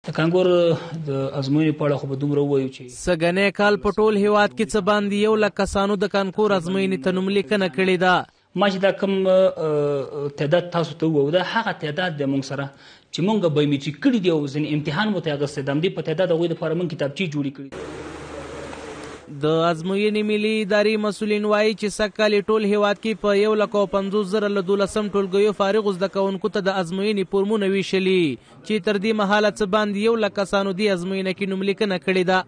د کانکور د ازموینې په اړه خو به دومره ووایو چې سږنی کال په ټول هیواد کې څه باندې 1 لک کسانو د کانکور ازموینې ته نوملیکنه کړې ده. ما چې دا کوم تعداد تاسو ته ووایو دا هغه تعداد دی موږ سره چې موږ بایومیټریک کړي دي او ځینې امتحان مو ته اخیستی د همدې په تعداد هغوی دپاره موږ کتابچې جوړې کړي دي. د ازموینې ملي ادارې مسؤلین وایي چې سږکال ټول هیواد کې په 150,000 له 12 ټولګیو فارغ زده کوونکو ته د ازموینې فورمونه ویشلي چې تر دې مهاله څه باندې 1 لک کسانو دې ازموینه کې نوملیکنه کړې ده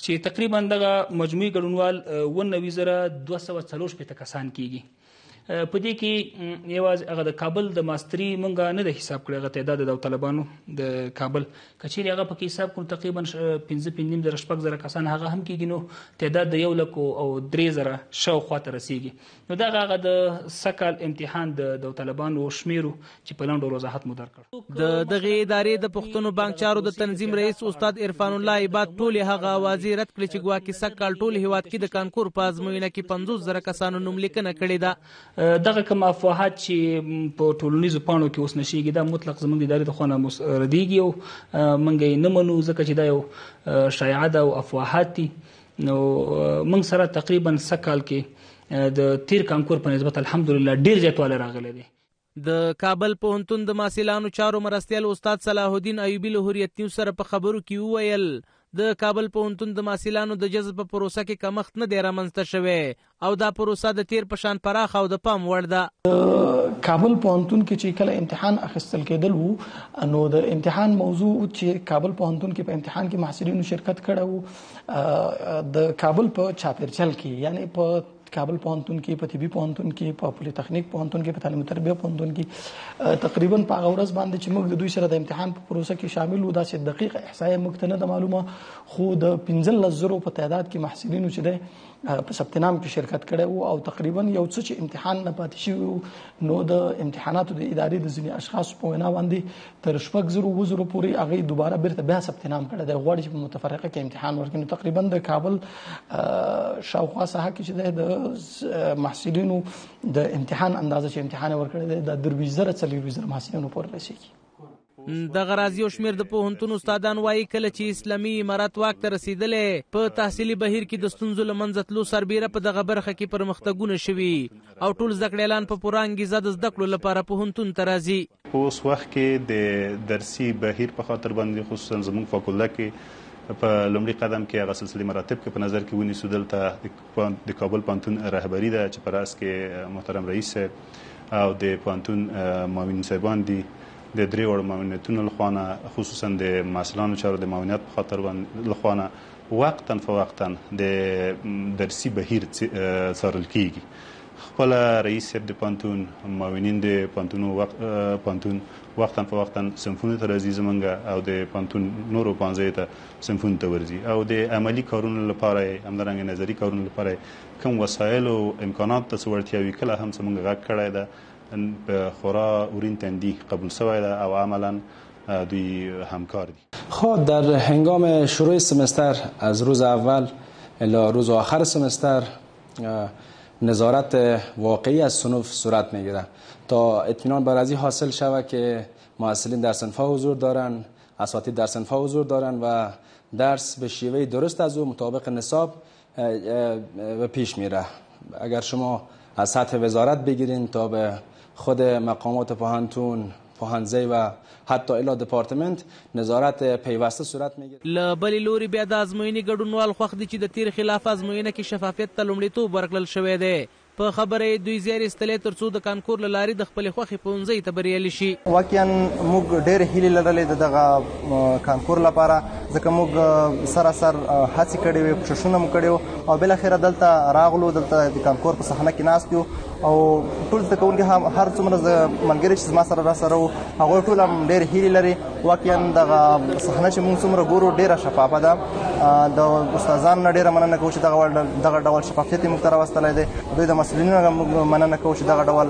چې تقریبا دغه مجموعي ګډونوال 19,240 کسان کیږي. په دې کې یوازې هغه د کابل د ماستري مونږ نه د حساب کړی هغه تعداد د طالبانو د کابل که چیرې هغه پکې حساب کړو تقریبا 5,500 کسان هغه هم کېږي نو تعداد د 1,03,000 شاوخوا ته رسیږي. نو دغه هغه د سږکال امتحان د طالبانو شمیرو چې په لنډ وضاحت مو درکړ. د دغې ادارې د پښتنو بانک چارو د تنظیم رئیس استاد عرفان الله عباد ټولې هغه اوازې رد کړې چې ګواکې سږکال ټول هیواد کې د کانکور په ازموینه کې 50,000 کسانو نوملیکنه کړې ده. دغه کوم افواهات چې په ټولنیزو پاڼو کې اوس نشریږي دا مطلق زموږ د ادارې د خوا نه ردیږي او موږ یې نه منو ځکه چې دا یو شایعه ده او افواهات دي. نو موږ سره تقریبا سږکال کې د تیر کانکور په نسبت الحمدلله ډېر زیاتوالی راغلی دی. د کابل پوهنتون د محصلانو چارو مرستیال استاد صلاح الدین ایوبي له هوریت نیوز سره په خبرو کې وویل د کابل پوهنتون د محصلانو د جذب په پروسه کې کمښت نه دی رامنځته شوی او دا پروسه د تیر په شان پراخه او د پام وړ ده. کابل پوهنتون کې چې کله امتحان اخیستل کېدل وو نو د امتحان موضوع چې کابل پوهنتون کې په امتحان کې محصلینو شرکت کړی وو د کابل په چاپیرچل کې یعنی په کابل پوهنتون کې په طبي پوهنتون کې په پولی تخنیک پوهنتون کې په تعلیم تربیه پوهنتون کې تقریبا په هغه ورځ باندې چې موږ د دوی سره د امتحان په پروسه کې شامل وو داسې دقیق احصایه موږ ته نه ده معلومه خو د 15,000 په تعداد کې محصلینو چې دی په ثبت نام کې شرکت کړی وو او تقریبا یو څه چې امتحان نه پاتې شوي نو د امتحاناتو د ادارې د ځینې اشخاصو په وینا باندې تر 6,000 پورې هغوی دوباره بیرته بیا ثبت نام کړی دی غواړي چې په متفرقه کې امتحان ورکړي. نو تقریبا د کابل شاوخوا ساحه کې چې دی د محصلینو د امتحان اندازه چې امتحان ورکړی دی د 3,000 محصلینو پورې رسیږي. دغه راز یو شمېر د پوهنتون استادان وایي کله چې اسلامي امارت واک ته رسېدلی په تحصیلي بهیر کې د ستونزو له منځه تلو سربیره په دغه برخه کې پرمختګونه شوي او ټول زده کړیالان په پوره انګیزه د زده کړو لپاره پوهنتون ته راځي. اوس وخت کې د درسي بهیر په خاطر باندې خصوصا زموږ فاکولته کې په لومړي قدم کې هغه سلسلې مراتب کې په نظر کې ونیسو. دلته د کابل پوهنتون رهبري ده چې په راس کې محترم رئیس او د پوهنتون معاونین صاحبان دي د درې وړو معاونیتونو لخوا نه خصوصا د محصلانو چارو د معاونیت په خاطر لخوا نه وقتا فوقتا د درسي بهیر څارل کیږي. خپل رئیس صاحب د پوهنتون معاونین د پوهنتون وقتا فوقتا صنفونو ته راځي زمونږ او د پوهنتون نورو پوهنځیو ته صنفونو ته ورځي او د عملي کارونو لپاره همدارنګه نظري کارونو لپاره کوم وسایل او امکانات ته څه وړتیاوي کله هم زمونږ غږ کړی ده به خورا اورین تندی قبول شده او عملا دوی همکار دي. خب در هنگام شروع سمستر از روز اول الی روز آخر سمستر نظارت واقعی از صنوف صورت میگیره تا اطمینان بر ازی حاصل شود که محصلین در صنف‌ها حضور دارند، اساتید در صنف‌ها حضور دارند و درس به شیوه درست از او مطابق نصاب به پیش میره. اگر شما از سطح وزارت بگیرین تا به خود مقامات پوهنتون، پوهنځی و حتی الی دپارتمنت نظارت پیوسته صورت میگیره. له بلې لوري بیا د ازموینې ګډونوال خوښ دي چې د تیر خلاف ازموینه کې شفافیت ته لومړیتوب ورکړل شوی دی. په خبره دوی زیار ایستلی تر څو د کانکور له لارې د خپلې خوښې پوهنځي ته بریالي شي. واقعا موږ ډېرې هیلې لرلې د دغه کانکور لپاره ځکه موږ سراسر هڅې کړې وې کوښښونه مو کړي وو او بالاخره دلته راغلو. دلته د کانکور په صحنه کې ناست یو او ټول زده کوونکي هر څومره ملګري چې زما سره راسره وو هغوی ټول هم ډېرې هیلې لري. واقعا دغه صحنه چې موږ څومره ګورو ډېره شفافه ده. د استادانو نه ډېره مننه کوو چې دغه ډول شفافیت یې موږ ته راوستلی دی. دوی د مسؤلینو نه موږ مننه کوو چې دغه ډول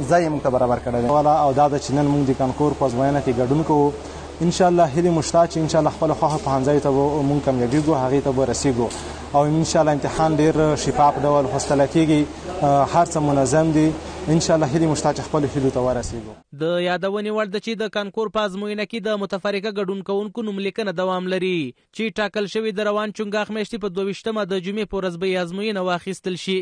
ځای یې موږ ته برابر کړی دی. او دا ده چې نن موږ د کانکور په ازموینه کې ګډون کوو. انشاءالله هیلې مو شته چې انشاءالله خپله خوښه پوهنځیو ته به موږ کامیابېږو، هغې ته به رسېږو او انشاءالله امتحان ډېر شفاف ډول فیصله کېږي. هر څه منظم دي. ان شاء الله هیله مشته چې خپل هیلو ته ورسیږو. د یادونې وړ ده چې د کانکور په ازموینه کې د متفرقه ګډون کوونکو نوملیکنه دوام لري چې ټاکل شوی د روان چنګاښ میاشتې په 22مه د جمعې په ورځ به ازموینه واخیستل شي.